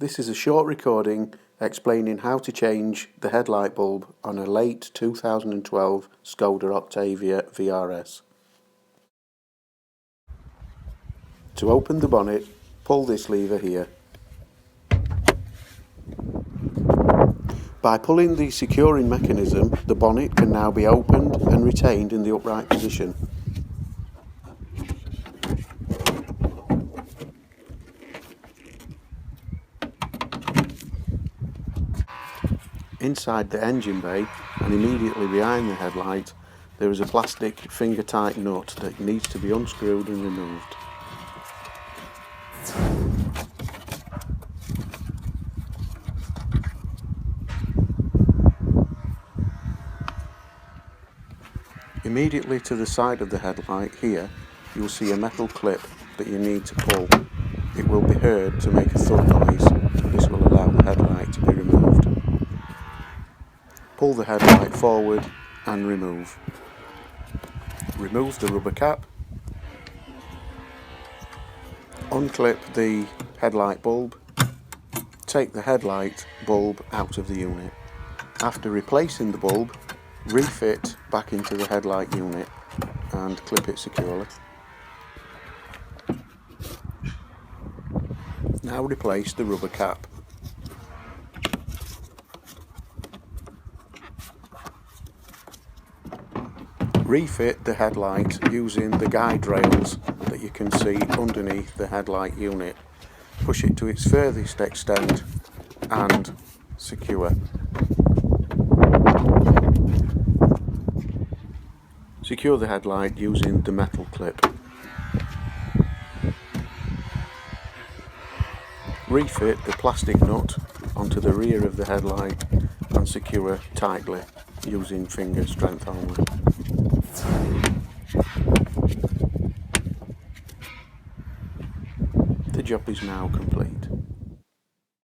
This is a short recording explaining how to change the headlight bulb on a late 2012 Skoda Octavia Vrs. To open the bonnet, pull this lever here. By pulling the securing mechanism, the bonnet can now be opened and retained in the upright position. Inside the engine bay and immediately behind the headlight there is a plastic finger tight nut that needs to be unscrewed and removed. Immediately to the side of the headlight here you will see a metal clip that you need to pull. It will be heard to make a thud noise. This will allow the headlight to be removed. Pull the headlight forward and remove. Remove the rubber cap. Unclip the headlight bulb. Take the headlight bulb out of the unit. After replacing the bulb, refit back into the headlight unit and clip it securely. Now replace the rubber cap. Refit the headlight using the guide rails that you can see underneath the headlight unit. Push it to its furthest extent and secure. Secure the headlight using the metal clip. Refit the plastic nut onto the rear of the headlight and secure tightly using finger strength only. The job is now complete.